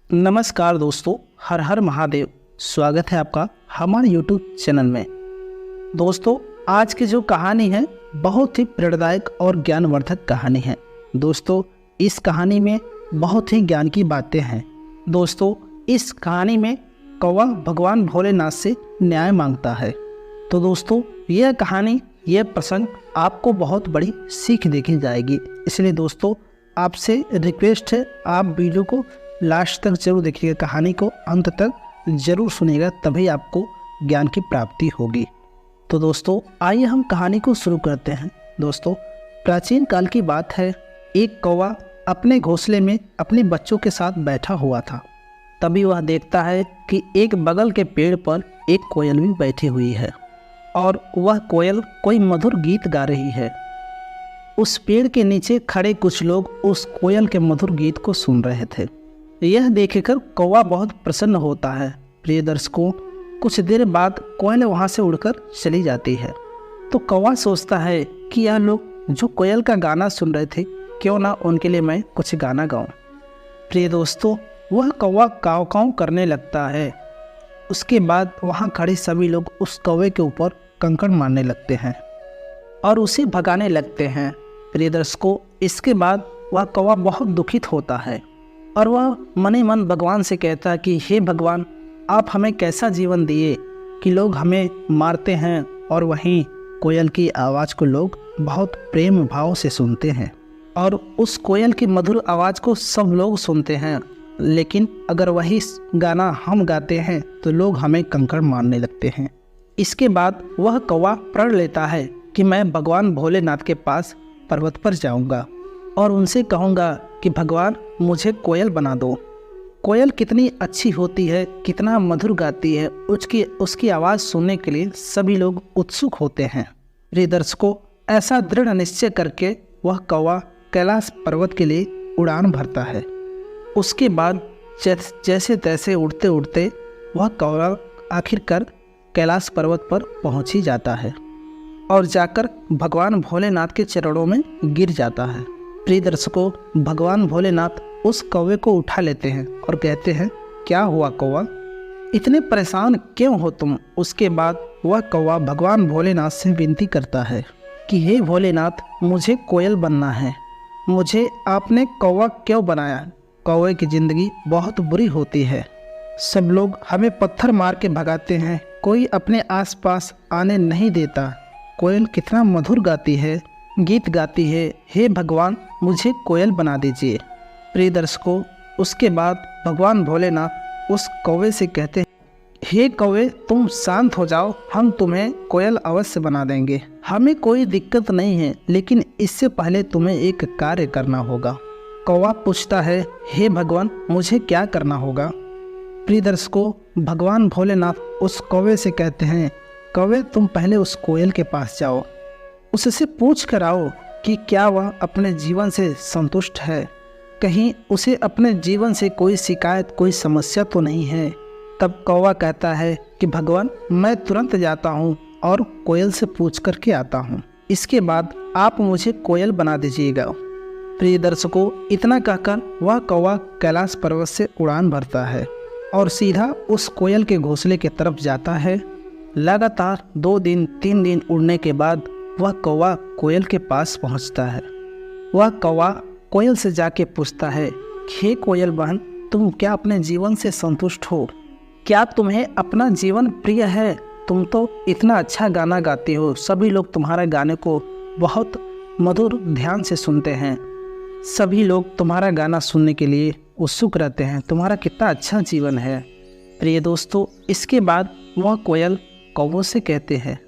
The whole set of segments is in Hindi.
नमस्कार दोस्तों, हर हर महादेव। स्वागत है आपका हमारे YouTube चैनल में। दोस्तों, आज की जो कहानी है बहुत ही प्रेरणादायक और ज्ञानवर्धक कहानी है। दोस्तों, इस कहानी में बहुत ही ज्ञान की बातें हैं। दोस्तों, इस कहानी में कौवा भगवान भोलेनाथ से न्याय मांगता है। तो दोस्तों, यह कहानी, यह प्रसंग आपको बहुत बड़ी सीख देखी जाएगी। इसलिए दोस्तों, आपसे रिक्वेस्ट है, आप वीडियो को लास्ट तक जरूर देखिएगा, कहानी को अंत तक जरूर सुनिएगा, तभी आपको ज्ञान की प्राप्ति होगी। तो दोस्तों, आइए हम कहानी को शुरू करते हैं। दोस्तों, प्राचीन काल की बात है। एक कौवा अपने घोंसले में अपने बच्चों के साथ बैठा हुआ था। तभी वह देखता है कि एक बगल के पेड़ पर एक कोयल भी बैठी हुई है और वह कोयल कोई मधुर गीत गा रही है। उस पेड़ के नीचे खड़े कुछ लोग उस कोयल के मधुर गीत को सुन रहे थे। यह देखकर कौवा बहुत प्रसन्न होता है। प्रिय दर्शकों, कुछ देर बाद कोयल वहाँ से उड़कर चली जाती है। तो कौवा सोचता है कि यह लोग जो कोयल का गाना सुन रहे थे, क्यों ना उनके लिए मैं कुछ गाना गाऊं। प्रिय दोस्तों, वह कौवा काव काव करने लगता है। उसके बाद वहाँ खड़े सभी लोग उस कौवे के ऊपर कंकड़ मारने लगते हैं और उसे भगाने लगते हैं। प्रिय दर्शकों, इसके बाद वह कौवा बहुत दुखित होता है और वह मन ही मन भगवान से कहता है कि हे भगवान, आप हमें कैसा जीवन दिए कि लोग हमें मारते हैं और वहीं कोयल की आवाज़ को लोग बहुत प्रेम भाव से सुनते हैं और उस कोयल की मधुर आवाज़ को सब लोग सुनते हैं, लेकिन अगर वही गाना हम गाते हैं तो लोग हमें कंकड़ मारने लगते हैं। इसके बाद वह कौवा प्रण लेता है कि मैं भगवान भोलेनाथ के पास पर्वत पर जाऊंगा और उनसे कहूँगा कि भगवान, मुझे कोयल बना दो। कोयल कितनी अच्छी होती है, कितना मधुर गाती है, उसकी आवाज़ सुनने के लिए सभी लोग उत्सुक होते हैं। प्रिय दर्शकों, ऐसा दृढ़ निश्चय करके वह कौवा कैलाश पर्वत के लिए उड़ान भरता है। उसके बाद जैसे तैसे उड़ते उड़ते वह कौवा आखिरकार कैलाश पर्वत पर पहुंच ही जाता है और जाकर भगवान भोलेनाथ के चरणों में गिर जाता है। प्रिय दर्शकों, भगवान भोलेनाथ उस कौवे को उठा लेते हैं और कहते हैं, क्या हुआ कौवा, इतने परेशान क्यों हो तुम। उसके बाद वह कौवा भगवान भोलेनाथ से विनती करता है कि हे भोलेनाथ, मुझे कोयल बनना है, मुझे आपने कौवा क्यों बनाया। कौवे की ज़िंदगी बहुत बुरी होती है, सब लोग हमें पत्थर मार के भगाते हैं, कोई अपने आसपास आने नहीं देता। कोयल कितना मधुर गाती है, गीत गाती है, हे भगवान, मुझे कोयल बना दीजिए। प्रिय दर्शकों, उसके बाद भगवान भोलेनाथ उस कौवे से कहते हैं, हे कौवे, तुम शांत हो जाओ, हम तुम्हें कोयल अवश्य बना देंगे, हमें कोई दिक्कत नहीं है, लेकिन इससे पहले तुम्हें एक कार्य करना होगा। कौवा पूछता है, हे भगवान, मुझे क्या करना होगा। प्रिय दर्शकों, भगवान भोलेनाथ उस कौवे से कहते हैं, कौवे, तुम पहले उस कोयल के पास जाओ, उससे पूछ कर आओ कि क्या वह अपने जीवन से संतुष्ट है, कहीं उसे अपने जीवन से कोई शिकायत, कोई समस्या तो नहीं है। तब कौवा कहता है कि भगवान, मैं तुरंत जाता हूँ और कोयल से पूछ कर के आता हूँ, इसके बाद आप मुझे कोयल बना दीजिएगा। प्रिय दर्शकों, इतना कहकर वह कौवा कैलाश पर्वत से उड़ान भरता है और सीधा उस कोयल के घोंसले की तरफ जाता है। लगातार 2 दिन 3 दिन उड़ने के बाद वह कौवा कोयल के पास पहुंचता है। वह कौवा कोयल से जाके पूछता है, हे कोयल बहन, तुम क्या अपने जीवन से संतुष्ट हो, क्या तुम्हें अपना जीवन प्रिय है। तुम तो इतना अच्छा गाना गाती हो, सभी लोग तुम्हारे गाने को बहुत मधुर ध्यान से सुनते हैं, सभी लोग तुम्हारा गाना सुनने के लिए उत्सुक रहते हैं, तुम्हारा कितना अच्छा जीवन है। प्रिय दोस्तों, इसके बाद वह कोयल कौवों से कहते हैं,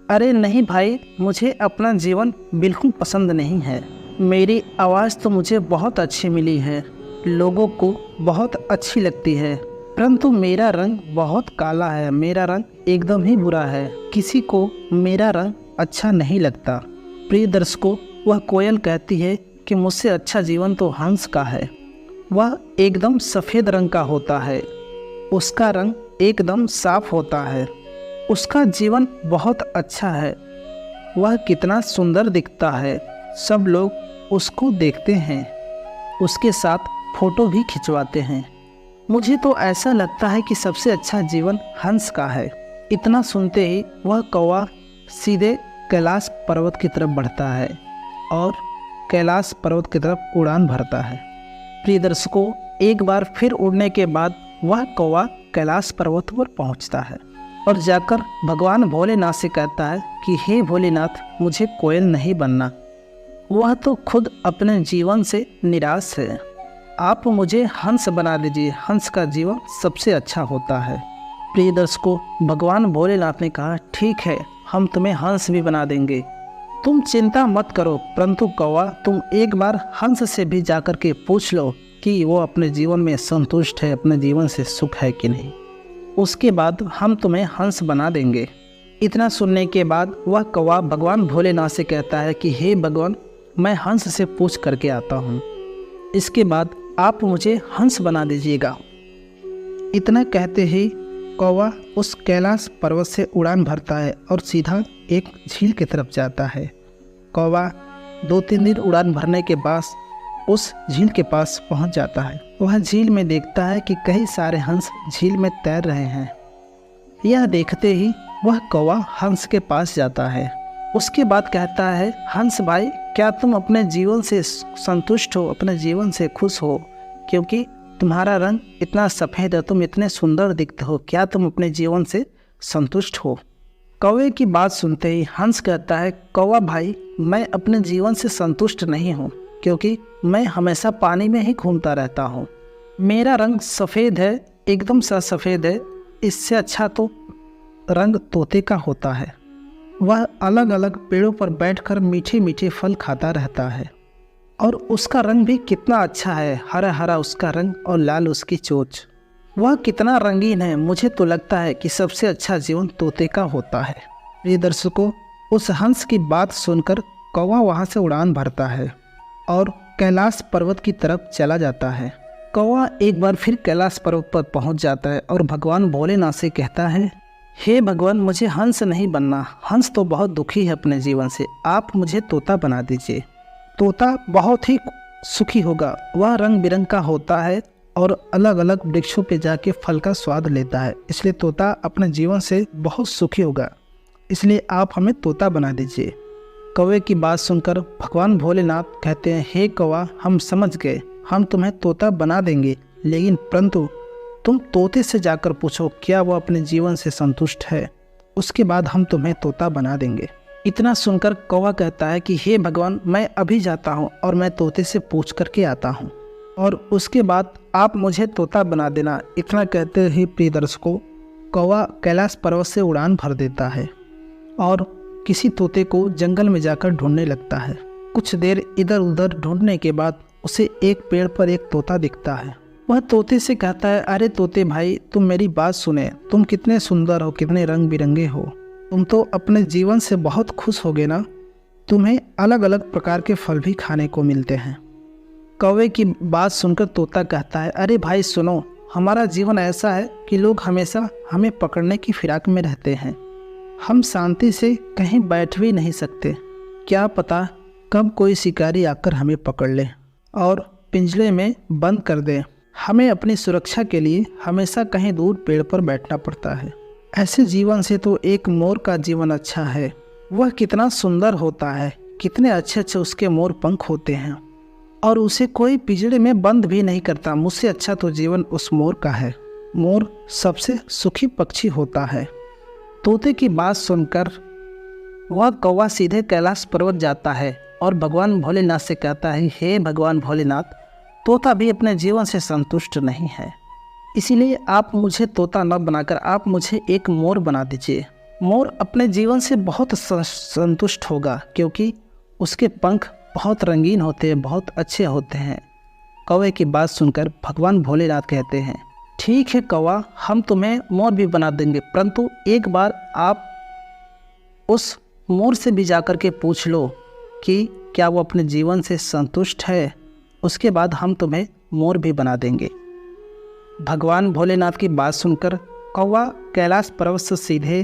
अरे नहीं भाई, मुझे अपना जीवन बिल्कुल पसंद नहीं है, मेरी आवाज़ तो मुझे बहुत अच्छी मिली है, लोगों को बहुत अच्छी लगती है, परंतु मेरा रंग बहुत काला है, मेरा रंग एकदम ही बुरा है, किसी को मेरा रंग अच्छा नहीं लगता। प्रिय दर्शकों, वह कोयल कहती है कि मुझसे अच्छा जीवन तो हंस का है, वह एकदम सफ़ेद रंग का होता है, उसका रंग एकदम साफ होता है, उसका जीवन बहुत अच्छा है, वह कितना सुंदर दिखता है, सब लोग उसको देखते हैं, उसके साथ फ़ोटो भी खिंचवाते हैं। मुझे तो ऐसा लगता है कि सबसे अच्छा जीवन हंस का है। इतना सुनते ही वह कौवा सीधे कैलाश पर्वत की तरफ बढ़ता है और कैलाश पर्वत की तरफ उड़ान भरता है। प्रिय दर्शकों, एक बार फिर उड़ने के बाद वह कौवा कैलाश पर्वत पर पहुंचता है और जाकर भगवान भोलेनाथ से कहता है कि हे भोलेनाथ, मुझे कोयल नहीं बनना। वह तो खुद अपने जीवन से निराश है। आप मुझे हंस बना दीजिए, हंस का जीवन सबसे अच्छा होता है। प्रिय दर्शकों, भगवान भोलेनाथ ने कहा ठीक है, हम तुम्हें हंस भी बना देंगे, तुम चिंता मत करो। परंतु कौवा, तुम एक बार हंस से भी जाकर के पूछ लो कि वो अपने जीवन में संतुष्ट है, अपने जीवन से सुख है कि नहीं। उसके बाद हम तुम्हें हंस बना देंगे। इतना सुनने के बाद वह कौवा भगवान भोलेनाथ से कहता है कि हे भगवान, मैं हंस से पूछ करके आता हूँ, इसके बाद आप मुझे हंस बना दीजिएगा। इतना कहते ही कौवा उस कैलाश पर्वत से उड़ान भरता है और सीधा एक झील की तरफ जाता है। कौवा 2-3 दिन उड़ान भरने के बाद उस झील के पास पहुंच जाता है। वह झील में देखता है कि कई सारे हंस झील में तैर रहे हैं। यह देखते ही वह कौवा हंस के पास जाता है। उसके बाद कहता है, हंस भाई, क्या तुम अपने जीवन से संतुष्ट हो, अपने जीवन से खुश हो? क्योंकि तुम्हारा रंग इतना सफ़ेद है, तुम इतने सुंदर दिखते हो, क्या तुम अपने जीवन से संतुष्ट हो? कौवे की बात सुनते ही हंस कहता है, कौवा भाई, मैं अपने जीवन से संतुष्ट नहीं हूँ, क्योंकि मैं हमेशा पानी में ही घूमता रहता हूँ। मेरा रंग सफ़ेद है, एकदम सा सफ़ेद है। इससे अच्छा तो रंग तोते का होता है। वह अलग अलग पेड़ों पर बैठकर मीठे मीठे फल खाता रहता है और उसका रंग भी कितना अच्छा है, हरा हरा उसका रंग और लाल उसकी चोंच। वह कितना रंगीन है। मुझे तो लगता है कि सबसे अच्छा जीवन तोते का होता है। प्रिय दर्शकों, उस हंस की बात सुनकर कौवा वहाँ से उड़ान भरता है और कैलाश पर्वत की तरफ चला जाता है। कौवा एक बार फिर कैलाश पर्वत पर पहुँच जाता है और भगवान भोलेनाथ से कहता है, हे भगवान, मुझे हंस नहीं बनना। हंस तो बहुत दुखी है अपने जीवन से, आप मुझे तोता बना दीजिए। तोता बहुत ही सुखी होगा। वह रंग बिरंग का होता है और अलग अलग वृक्षों पे जाके फल का स्वाद लेता है, इसलिए तोता अपने जीवन से बहुत सुखी होगा। इसलिए आप हमें तोता बना दीजिए। कौवे की बात सुनकर भगवान भोलेनाथ कहते हैं, हे कौवा, हम समझ गए, हम तुम्हें तोता बना देंगे, लेकिन परंतु तुम तोते से जाकर पूछो क्या वो अपने जीवन से संतुष्ट है, उसके बाद हम तुम्हें तोता बना देंगे। इतना सुनकर कौवा कहता है कि हे भगवान, मैं अभी जाता हूँ और मैं तोते से पूछ करके आता हूँ और उसके बाद आप मुझे तोता बना देना। इतना कहते ही प्रिय दर्शकों, कौवा कैलाश पर्वत से उड़ान भर देता है और किसी तोते को जंगल में जाकर ढूंढने लगता है। कुछ देर इधर उधर ढूंढने के बाद उसे एक पेड़ पर एक तोता दिखता है। वह तोते से कहता है, अरे तोते भाई, तुम मेरी बात सुने, तुम कितने सुंदर हो, कितने रंग बिरंगे हो, तुम तो अपने जीवन से बहुत खुश होगे ना। तुम्हें अलग अलग प्रकार के फल भी खाने को मिलते हैं। कौवे की बात सुनकर तोता कहता है, अरे भाई सुनो, हमारा जीवन ऐसा है कि लोग हमेशा हमें पकड़ने की फिराक में रहते हैं। हम शांति से कहीं बैठ भी नहीं सकते। क्या पता कब कोई शिकारी आकर हमें पकड़ ले और पिंजरे में बंद कर दे। हमें अपनी सुरक्षा के लिए हमेशा कहीं दूर पेड़ पर बैठना पड़ता है। ऐसे जीवन से तो एक मोर का जीवन अच्छा है। वह कितना सुंदर होता है, कितने अच्छे अच्छे उसके मोर पंख होते हैं और उसे कोई पिंजरे में बंद भी नहीं करता। मुझसे अच्छा तो जीवन उस मोर का है। मोर सबसे सुखी पक्षी होता है। तोते की बात सुनकर वह कौवा सीधे कैलाश पर्वत जाता है और भगवान भोलेनाथ से कहता है, हे भगवान भोलेनाथ, तोता भी अपने जीवन से संतुष्ट नहीं है, इसीलिए आप मुझे तोता न बनाकर आप मुझे एक मोर बना दीजिए। मोर अपने जीवन से बहुत संतुष्ट होगा, क्योंकि उसके पंख बहुत रंगीन होते हैं, बहुत अच्छे होते हैं। कौवे की बात सुनकर भगवान भोलेनाथ कहते हैं, ठीक है कौवा, हम तुम्हें मोर भी बना देंगे, परंतु एक बार आप उस मोर से भी जाकर के पूछ लो कि क्या वो अपने जीवन से संतुष्ट है, उसके बाद हम तुम्हें मोर भी बना देंगे। भगवान भोलेनाथ की बात सुनकर कौवा कैलाश पर्वत से सीधे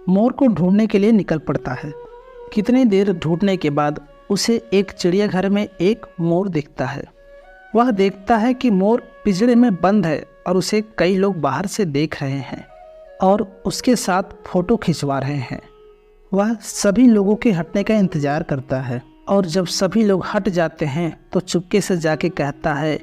मोर को ढूंढने के लिए निकल पड़ता है। कितनी देर ढूंढने के बाद उसे एक चिड़ियाघर में एक मोर दिखता है। वह देखता है कि मोर पिंजरे में बंद है और उसे कई लोग बाहर से देख रहे हैं और उसके साथ फ़ोटो खिंचवा रहे हैं। वह सभी लोगों के हटने का इंतज़ार करता है और जब सभी लोग हट जाते हैं तो चुपके से जाके कहता है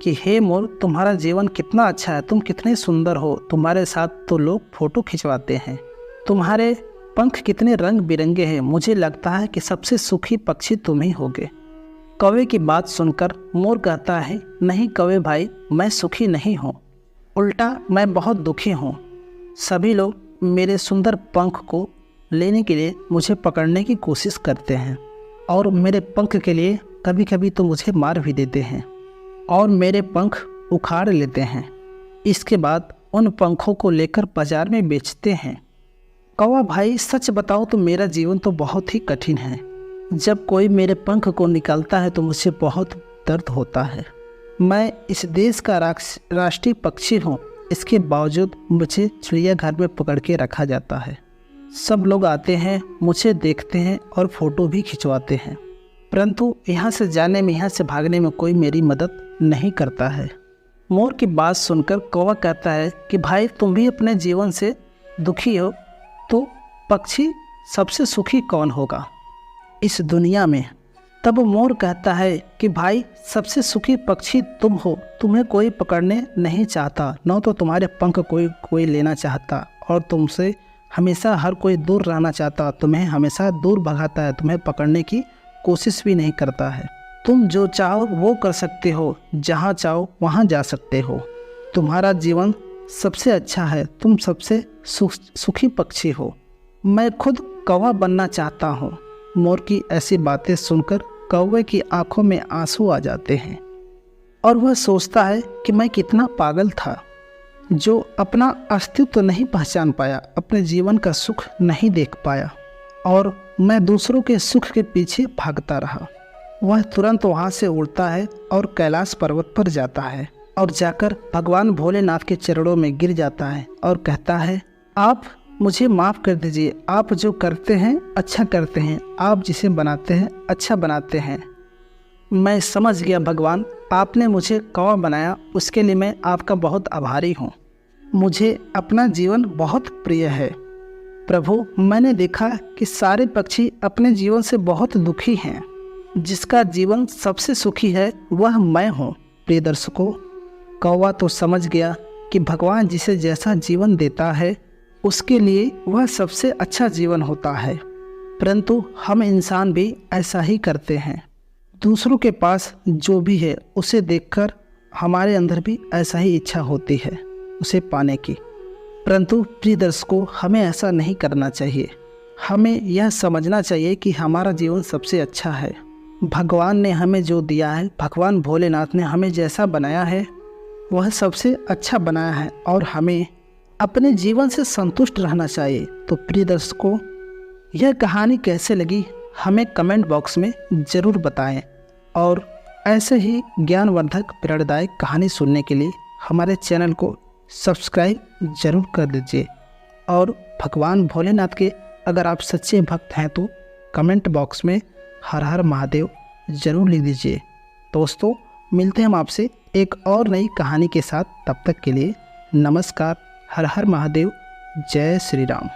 कि हे मोर, तुम्हारा जीवन कितना अच्छा है, तुम कितने सुंदर हो, तुम्हारे साथ तो लोग फ़ोटो खिंचवाते हैं, तुम्हारे पंख कितने रंग बिरंगे हैं, मुझे लगता है कि सबसे सुखी पक्षी तुम ही होगे। कौवे की बात सुनकर मोर कहता है, नहीं कौवे भाई, मैं सुखी नहीं हूँ, उल्टा मैं बहुत दुखी हूँ। सभी लोग मेरे सुंदर पंख को लेने के लिए मुझे पकड़ने की कोशिश करते हैं और मेरे पंख के लिए कभी कभी तो मुझे मार भी देते हैं और मेरे पंख उखाड़ लेते हैं। इसके बाद उन पंखों को लेकर बाज़ार में बेचते हैं। कौवा भाई, सच बताओ तो मेरा जीवन तो बहुत ही कठिन है। जब कोई मेरे पंख को निकालता है तो मुझे बहुत दर्द होता है। मैं इस देश का राष्ट्रीय पक्षी हूँ, इसके बावजूद मुझे चिड़ियाघर में पकड़ के रखा जाता है। सब लोग आते हैं, मुझे देखते हैं और फ़ोटो भी खिंचवाते हैं, परंतु यहाँ से जाने में, यहाँ से भागने में कोई मेरी मदद नहीं करता है। मोर की बात सुनकर कौवा कहता है कि भाई, तुम भी अपने जीवन से दुखी हो तो पक्षी सबसे सुखी कौन होगा इस दुनिया में। तब मोर कहता है कि भाई, सबसे सुखी पक्षी तुम हो, तुम्हें कोई पकड़ने नहीं चाहता, न तो तुम्हारे पंख कोई लेना चाहता और तुमसे हमेशा हर कोई दूर रहना चाहता, तुम्हें हमेशा दूर भगाता है, तुम्हें पकड़ने की कोशिश भी नहीं करता है। तुम जो चाहो वो कर सकते हो, जहाँ चाहो वहाँ जा सकते हो, तुम्हारा जीवन सबसे अच्छा है, तुम सबसे सुखी पक्षी हो। मैं खुद कौवा बनना चाहता हूँ। मोर की ऐसी बातें सुनकर कौवे की आंखों में आंसू आ जाते हैं और वह सोचता है कि मैं कितना पागल था जो अपना अस्तित्व नहीं पहचान पाया, अपने जीवन का सुख नहीं देख पाया और मैं दूसरों के सुख के पीछे भागता रहा। वह तुरंत वहाँ से उड़ता है और कैलाश पर्वत पर जाता है और जाकर भगवान भोलेनाथ के चरणों में गिर जाता है और कहता है, आप मुझे माफ़ कर दीजिए, आप जो करते हैं अच्छा करते हैं, आप जिसे बनाते हैं अच्छा बनाते हैं। मैं समझ गया भगवान, आपने मुझे कौवा बनाया, उसके लिए मैं आपका बहुत आभारी हूँ। मुझे अपना जीवन बहुत प्रिय है प्रभु। मैंने देखा कि सारे पक्षी अपने जीवन से बहुत दुखी हैं, जिसका जीवन सबसे सुखी है वह मैं हूँ। प्रिय दर्शकों, कौवा तो समझ गया कि भगवान जिसे जैसा जीवन देता है उसके लिए वह सबसे अच्छा जीवन होता है, परंतु हम इंसान भी ऐसा ही करते हैं। दूसरों के पास जो भी है उसे देखकर हमारे अंदर भी ऐसा ही इच्छा होती है उसे पाने की, परंतु प्रिय दर्शकों, हमें ऐसा नहीं करना चाहिए। हमें यह समझना चाहिए कि हमारा जीवन सबसे अच्छा है। भगवान ने हमें जो दिया है, भगवान भोलेनाथ ने हमें जैसा बनाया है वह सबसे अच्छा बनाया है और हमें अपने जीवन से संतुष्ट रहना चाहिए। तो प्रिय दर्शकों, यह कहानी कैसे लगी हमें कमेंट बॉक्स में ज़रूर बताएं और ऐसे ही ज्ञानवर्धक प्रेरणादायक कहानी सुनने के लिए हमारे चैनल को सब्सक्राइब ज़रूर कर दीजिए और भगवान भोलेनाथ के अगर आप सच्चे भक्त हैं तो कमेंट बॉक्स में हर हर महादेव ज़रूर लिख दीजिए। दोस्तों, मिलते हैं हम आपसे एक और नई कहानी के साथ। तब तक के लिए नमस्कार। हर हर महादेव। जय श्री राम।